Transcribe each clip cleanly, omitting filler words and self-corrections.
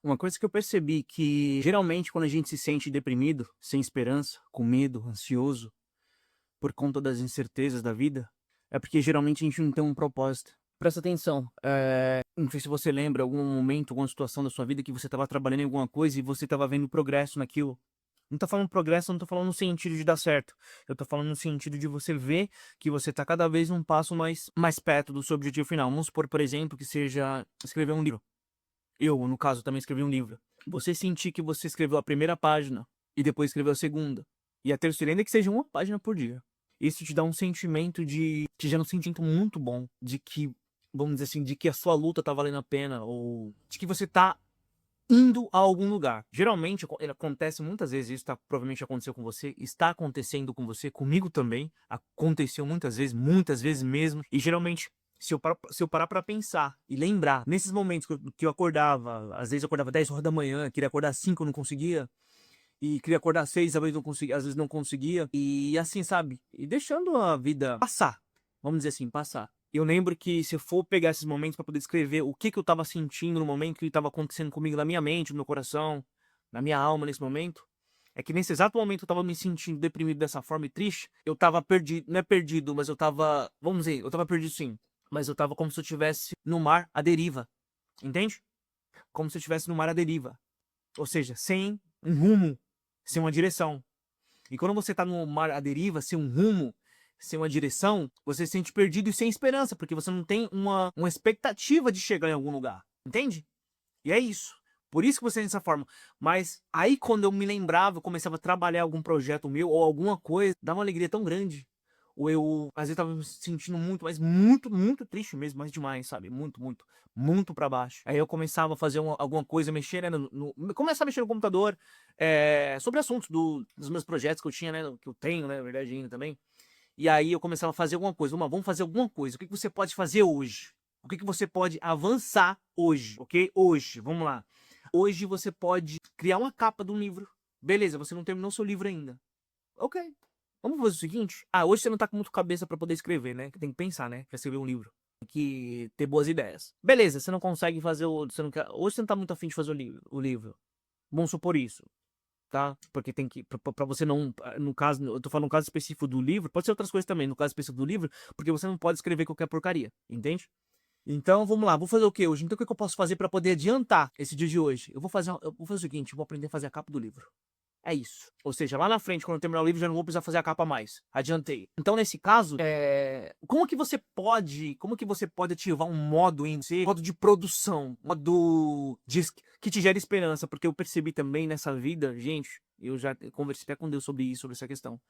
Uma coisa que eu percebi que geralmente quando a gente se sente deprimido, sem esperança, com medo, ansioso, por conta das incertezas da vida, é porque geralmente a gente não tem um propósito. Presta atenção, não sei se você lembra algum momento, alguma situação da sua vida que você estava trabalhando em alguma coisa e você estava vendo progresso naquilo. Não tô falando progresso, não tô falando no sentido de dar certo. Eu tô falando no sentido de você ver que você tá cada vez um passo mais perto do seu objetivo final. Vamos supor, por exemplo, que seja escrever um livro. Eu, no caso, também escrevi um livro. Você sentir que você escreveu a primeira página e depois escreveu a segunda e a terceira, ainda que seja uma página por dia. Isso te dá um sentimento de te gera um sentimento muito bom de que, vamos dizer assim, de que a sua luta tá valendo a pena ou de que você tá indo a algum lugar. Geralmente ele acontece muitas vezes, isso provavelmente aconteceu com você, está acontecendo com você, comigo também, aconteceu muitas vezes mesmo, e geralmente se eu parar pra pensar e lembrar, nesses momentos que eu acordava, às vezes eu acordava 10 horas da manhã, queria acordar 5, eu não conseguia, e queria acordar 6, às vezes não conseguia, e assim, sabe? E deixando a vida passar, vamos dizer assim, passar. Eu lembro que se eu for pegar esses momentos pra poder escrever o que que eu estava sentindo no momento, o que estava acontecendo comigo na minha mente, no meu coração, na minha alma nesse momento, é que nesse exato momento eu estava me sentindo deprimido dessa forma e triste, eu estava perdido, não é perdido, mas eu estava, vamos dizer, eu estava perdido sim, mas eu estava como se eu estivesse no mar à deriva, entende? Como se eu estivesse no mar à deriva, ou seja, sem um rumo, sem uma direção. E quando você tá no mar à deriva, sem um rumo, sem uma direção, você se sente perdido e sem esperança, porque você não tem uma expectativa de chegar em algum lugar, entende? E é isso. Por isso que você é dessa forma. Mas aí quando eu me lembrava, eu começava a trabalhar algum projeto meu ou alguma coisa, dava uma alegria tão grande. Ou eu, às vezes, tava me sentindo muito, mas muito, muito triste mesmo, mas demais, sabe? Muito, muito, muito pra baixo. Aí eu começava a fazer alguma coisa, mexer, né? Começar a mexer no computador, sobre assuntos dos meus projetos que eu tinha, né? Que eu tenho, né? Na verdade, ainda também. E aí eu começava a fazer alguma coisa. Vamos fazer alguma coisa. O que que você pode fazer hoje? O que que você pode avançar hoje, ok? Hoje, vamos lá. Hoje você pode criar uma capa de um livro. Beleza, você não terminou seu livro ainda. Ok. Vamos fazer o seguinte? Ah, hoje você não tá com muito cabeça pra poder escrever, né? Tem que pensar, né? Pra escrever um livro. Tem que ter boas ideias. Beleza, você não consegue fazer o. Você não quer, hoje você não tá muito afim de fazer o livro. Vamos supor isso, tá? Porque tem que. Pra você não. No caso, eu tô falando no caso específico do livro, pode ser outras coisas também, no caso específico do livro, porque você não pode escrever qualquer porcaria, entende? Então, vamos lá, vou fazer o quê hoje? Então, o que que eu posso fazer pra poder adiantar esse dia de hoje? Eu vou fazer o seguinte, eu vou aprender a fazer a capa do livro. É isso. Ou seja, lá na frente, quando eu terminar o livro, já não vou precisar fazer a capa mais. Adiantei. Então, nesse caso, como que você pode ativar um modo em si, modo de produção, que te gera esperança? Porque eu percebi também nessa vida, gente, eu já conversei até com Deus sobre isso, sobre essa questão.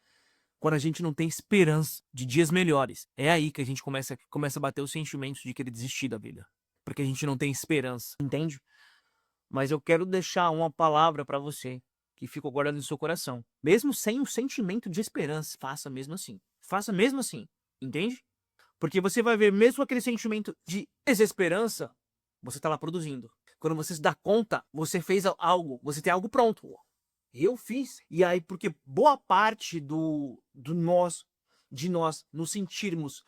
Quando a gente não tem esperança de dias melhores, é aí que a gente começa a bater os sentimentos de querer desistir da vida. Porque a gente não tem esperança, entende? Mas eu quero deixar uma palavra pra você que fica guardada no seu coração. Mesmo sem o sentimento de esperança, faça mesmo assim. Faça mesmo assim, entende? Porque você vai ver, mesmo aquele sentimento de desesperança, você tá lá produzindo. Quando você se dá conta, você fez algo, você tem algo pronto. Eu fiz. E aí, porque boa parte de nós nos sentirmos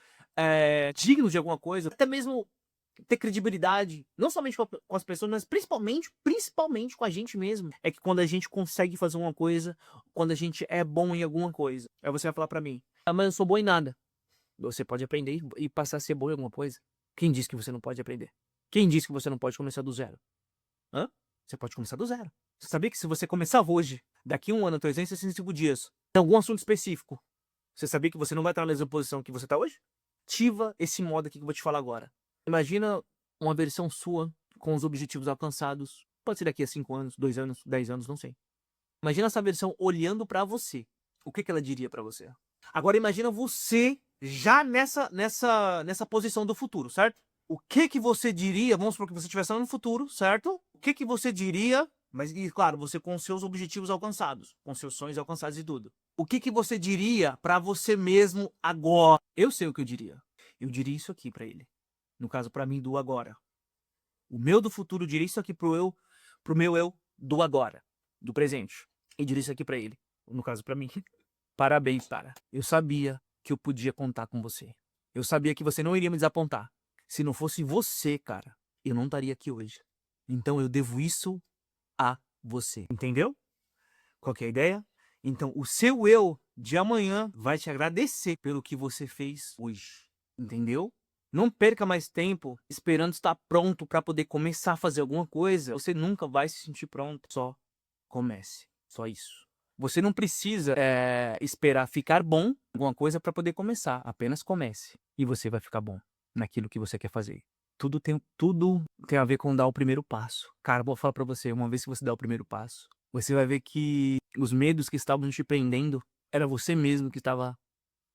dignos de alguma coisa, até mesmo ter credibilidade, não somente com as pessoas, mas principalmente com a gente mesmo. É que quando a gente consegue fazer uma coisa, quando a gente é bom em alguma coisa, aí você vai falar pra mim, ah, mas eu sou bom em nada. Você pode aprender e passar a ser bom em alguma coisa. Quem disse que você não pode aprender? Quem disse que você não pode começar do zero? Hã? Você pode começar do zero. Você sabia que se você começar hoje, daqui a um ano, 365 dias, em algum assunto específico, você sabia que você não vai estar na mesma posição que você está hoje? Ativa esse modo aqui que eu vou te falar agora. Imagina uma versão sua com os objetivos alcançados. Pode ser daqui a 5 anos, 2 anos, 10 anos, não sei. Imagina essa versão olhando pra você. O que que ela diria pra você? Agora imagina você já nessa posição do futuro, certo? O que que você diria? Vamos supor que você estivesse lá no futuro, certo? O que que você diria? Mas, e claro, você com seus objetivos alcançados, com seus sonhos alcançados e tudo. O que que você diria pra você mesmo agora? Eu sei o que eu diria. Eu diria isso aqui pra ele. No caso, pra mim, do agora. O meu do futuro diria isso aqui pro meu eu do agora, do presente. E diria isso aqui pra ele. No caso, pra mim. Parabéns, cara. Eu sabia que eu podia contar com você. Eu sabia que você não iria me desapontar. Se não fosse você, cara, eu não estaria aqui hoje. Então eu devo isso a você. Entendeu? Qual que é a ideia? Então, o seu eu de amanhã vai te agradecer pelo que você fez hoje. Entendeu? Não perca mais tempo esperando estar pronto para poder começar a fazer alguma coisa. Você nunca vai se sentir pronto. Só comece. Só isso. Você não precisa esperar ficar bom em alguma coisa para poder começar. Apenas comece. E você vai ficar bom naquilo que você quer fazer. Tudo tem a ver com dar o primeiro passo. Cara, vou falar para você, uma vez que você dá o primeiro passo, você vai ver que os medos que estavam te prendendo, era você mesmo que estava,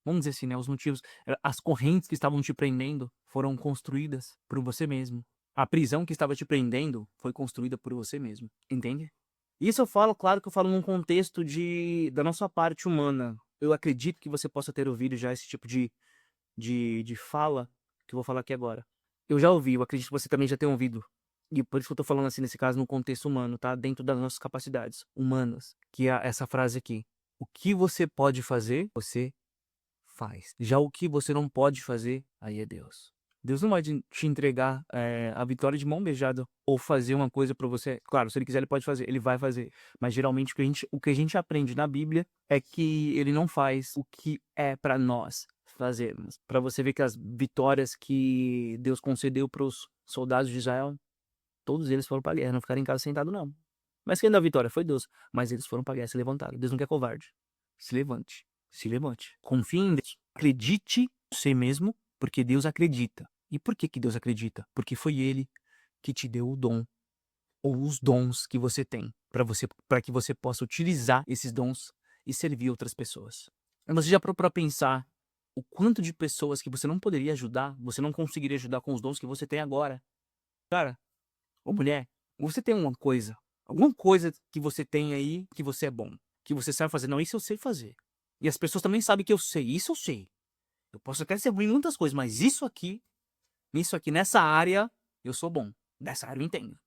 vamos dizer assim, né? Os motivos, as correntes que estavam te prendendo foram construídas por você mesmo. A prisão que estava te prendendo foi construída por você mesmo. Entende? Isso eu falo, claro que eu falo num contexto da nossa parte humana. Eu acredito que você possa ter ouvido já esse tipo de fala que eu vou falar aqui agora. Eu já ouvi, eu acredito que você também já tenha ouvido. E por isso que eu tô falando assim, nesse caso, no contexto humano, tá? Dentro das nossas capacidades humanas. Que é essa frase aqui. O que você pode fazer, você faz. Já o que você não pode fazer, aí é Deus. Deus não vai te entregar a vitória de mão beijada ou fazer uma coisa pra você. Claro, se ele quiser, ele pode fazer, ele vai fazer. Mas geralmente o que a gente aprende na Bíblia é que ele não faz o que é pra nós fazermos. Pra você ver que as vitórias que Deus concedeu pros soldados de Israel, todos eles foram pra guerra, não ficaram em casa sentados, não. Mas quem deu a vitória foi Deus. Mas eles foram pra guerra, se levantaram. Deus não quer covarde. Se levante. Se levante. Confie em Deus. Acredite em você mesmo, porque Deus acredita. E por que Deus acredita? Porque foi Ele que te deu o dom, ou os dons que você tem, para que você possa utilizar esses dons e servir outras pessoas. Você já parou para pensar o quanto de pessoas que você não poderia ajudar, você não conseguiria ajudar com os dons que você tem agora? Cara, ô mulher, você tem alguma coisa que você tem aí que você é bom, que você sabe fazer. Não, isso eu sei fazer. E as pessoas também sabem que eu sei, isso eu sei. Eu posso até ser ruim em muitas coisas, mas isso aqui, nessa área, eu sou bom. Nessa área eu entendo.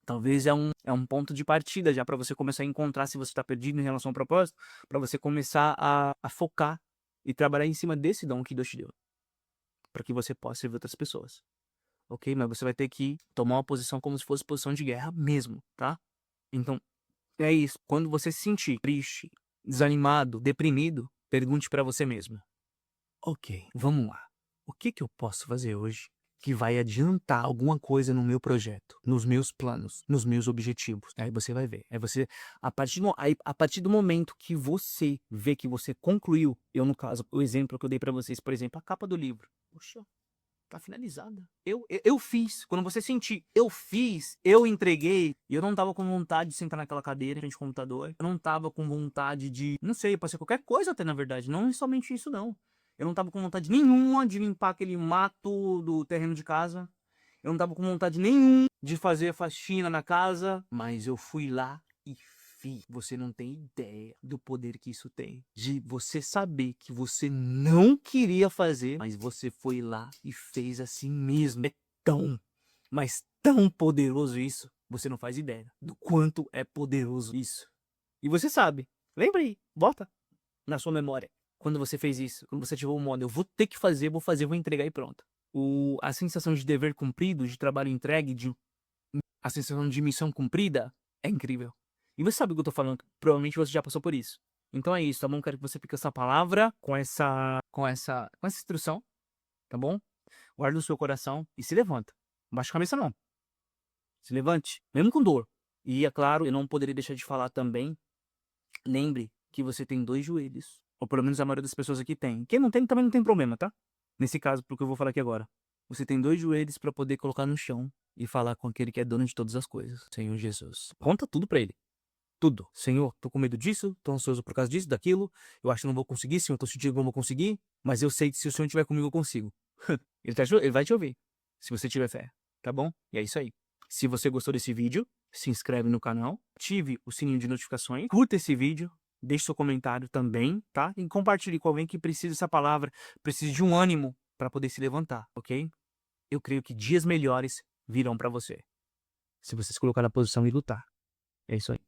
Talvez é um ponto de partida já para você começar a encontrar se você está perdido em relação ao propósito, para você começar a focar e trabalhar em cima desse dom que Deus te deu, para que você possa servir outras pessoas. Ok? Mas você vai ter que tomar uma posição como se fosse posição de guerra mesmo, tá? Então, é isso. Quando você se sentir triste, desanimado, deprimido, pergunte para você mesmo. Ok, vamos lá. O que eu posso fazer hoje que vai adiantar alguma coisa no meu projeto, nos meus planos, nos meus objetivos? Aí você vai ver. Aí você, a partir do momento que você vê que você concluiu, no caso, o exemplo que eu dei para vocês, por exemplo, a capa do livro. Poxa, tá finalizada. Eu fiz. Quando você sentir, eu fiz, eu entreguei. E eu não tava com vontade de sentar naquela cadeira frente ao computador. Eu não tava com vontade de, não sei, pode ser qualquer coisa até, na verdade. Não é somente isso, não. Eu não tava com vontade nenhuma de limpar aquele mato do terreno de casa. Eu não tava com vontade nenhuma de fazer faxina na casa. Mas eu fui lá e fiz. Você não tem ideia do poder que isso tem. De você saber que você não queria fazer, mas você foi lá e fez assim mesmo. É mas tão poderoso isso. Você não faz ideia do quanto é poderoso isso. E você sabe. Lembra aí. Bota na sua memória. Quando você fez isso, quando você ativou o modo, eu vou ter que fazer, vou entregar e pronto. A sensação de dever cumprido, de trabalho entregue, a sensação de missão cumprida é incrível. E você sabe o que eu tô falando, provavelmente você já passou por isso. Então é isso, tá bom? Quero que você fique com essa palavra, com essa instrução, tá bom? Guarda no seu coração e se levanta. Não baixa a cabeça não. Se levante, mesmo com dor. E é claro, eu não poderia deixar de falar também, lembre que você tem 2 joelhos. Ou pelo menos a maioria das pessoas aqui tem. Quem não tem, também não tem problema, tá? Nesse caso, porque eu vou falar aqui agora. Você tem 2 joelhos para poder colocar no chão e falar com aquele que é dono de todas as coisas, Senhor Jesus. Conta tudo para ele. Tudo. Senhor, tô com medo disso, tô ansioso por causa disso, daquilo. Eu acho que não vou conseguir, Senhor, tô sentindo que não vou conseguir. Mas eu sei que se o Senhor estiver comigo, eu consigo. Ele vai te ouvir, se você tiver fé, tá bom? E é isso aí. Se você gostou desse vídeo, se inscreve no canal, ative o sininho de notificações, curta esse vídeo, deixe seu comentário também, tá? E compartilhe com alguém que precisa dessa palavra, precisa de um ânimo para poder se levantar, ok? Eu creio que dias melhores virão para você, se você se colocar na posição e lutar. É isso aí.